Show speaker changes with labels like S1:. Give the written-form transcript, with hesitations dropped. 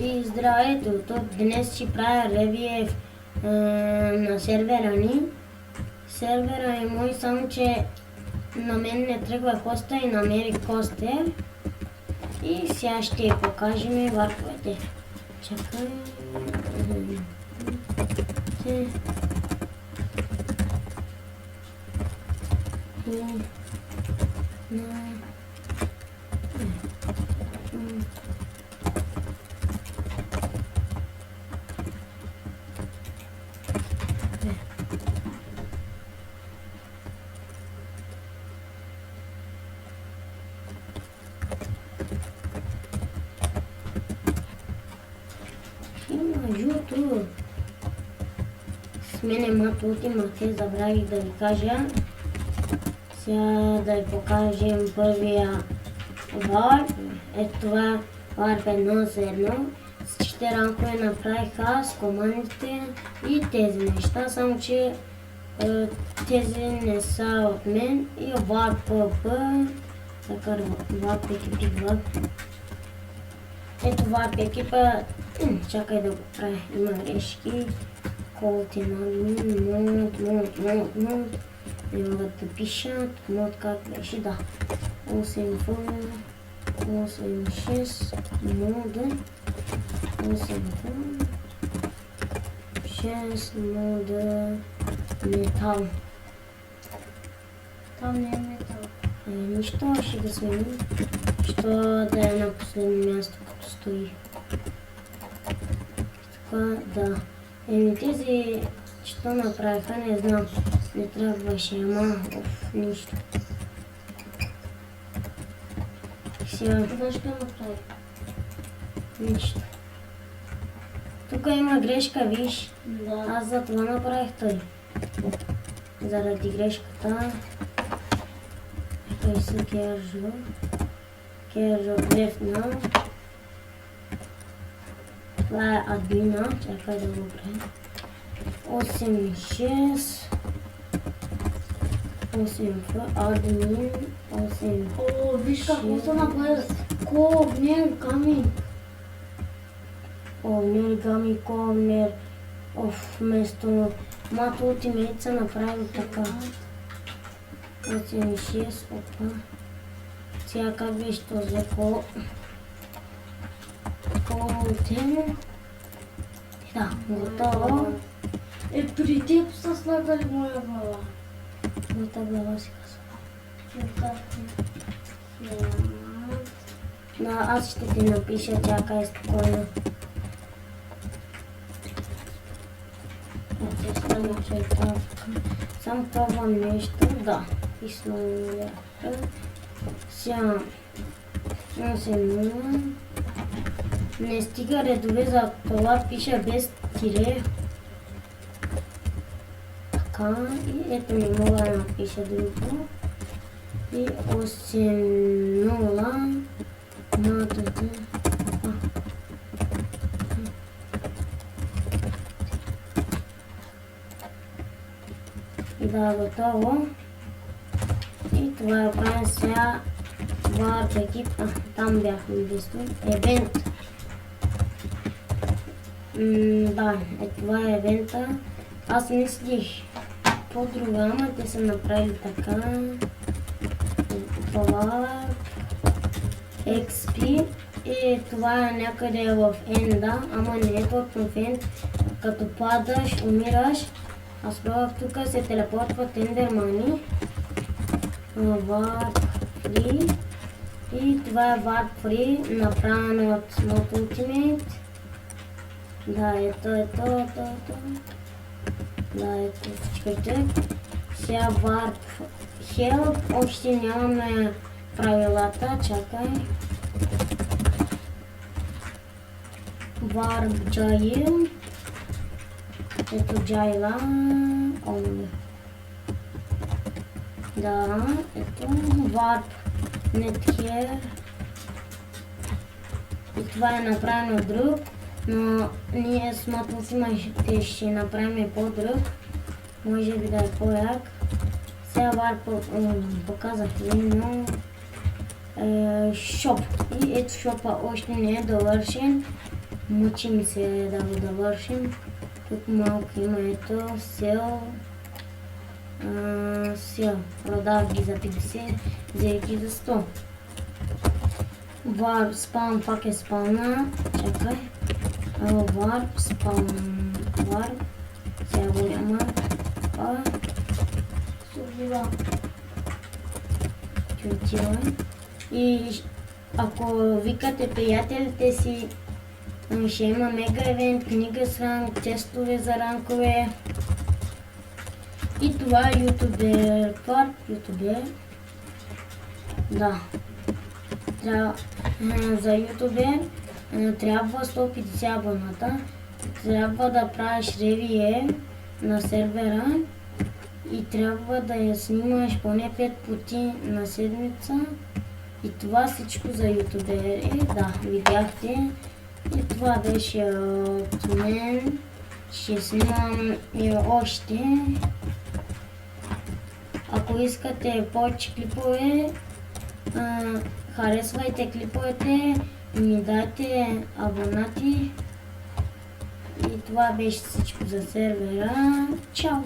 S1: И здравейте, днес ще правя ревю на сервера ни. Сервера е мой, само че на мен не тръгва хоста и намери костер. И сега ще покажем варповете. Чакай. Жуто. С мене мато ултимате, забравих да ви кажа. Сега да ви покажем първия варп. Ето това варп 1 за 1. Всичките ранкове направих аз, командите и тези неща, само че тези не са от мен. И варп ПП, така варп екипи. Ето варп екипа, чакай да го правя, има грешки. Мод, не могат да пишат, мод как беше, да. 8 6 мода, 8 6 мода, метал.
S2: Там не е метал.
S1: Нищо ще да сменим, що да е на последно място, като стои. Така, да. Тези, що направиха, не знам, не трябваше, ама, нищо. Сега.
S2: Защо направи?
S1: Нищо. Тук има грешка, виж.
S2: Да.
S1: Аз за това направих той. Заради грешката. Той се кержо. Левна. Това е админа. Чакай да го правим. 8 админ. 8.
S2: О, виж какво са направили. Огнен камък.
S1: Корнер. Вместо мато ултимейт са направили така. 8-6, опа. Сега как беше този ултим? Да, готово.
S2: При теб са слагали моя глава.
S1: Моята глава си казва. Да, аз ще ти напиша, чакай спокойно. Сам пробвам нещо, да. Писна сега. Не стига редове, за това пиша без тире. Така, и ето не мога да напиша друго. И 8-0 матата. И да, готово. И това е правим сега варп екип. Там бяхме бистро. Евент. Да, това е евента. Аз мислих по-друга, ама те са направили така. Това XP и това е някъде в енда, ама не е точно в енд. Като падаш, умираш. Аз пробвах тук, се телепортват ендермани. Warp Free. И това е Warp Free, направено от Mod Ultimate. Да, ето. Да, ето всичките. Сега Warp Help, още нямаме правилата, чакай. Warp Jail. Ето Jaila. Да, ето Warp Nether. И това е направено друг, но ние с математиката ще направим по-друг. Може би да е по-як. Сега Warp показах ви, но шоп. И ето шопа още не е довършен. Мъчи ми се да го довършим. Тук малко има ето сел. Сел. Продав ги за 50, взех ги за 100. Var spawn пак е спауна. Чакай. Var spawn. Var. Сега го няма.
S2: Субива.
S1: Отивай. И ако викате приятелите си, ще има мега евент, книга с ранг, тестове за ранкове. И това е ютубер. Ютубер. Да. За ютубер трябва 150 абоната. Трябва да правиш ревие на сервера и трябва да я снимаш поне 5 пъти на седмица. И това всичко за ютубери. Да, видяхте. И това беше от мен. Ще снимам и още. Ако искате повече клипове, харесвайте клиповете, ми дайте абонати. И това беше всичко за сервера. Чао!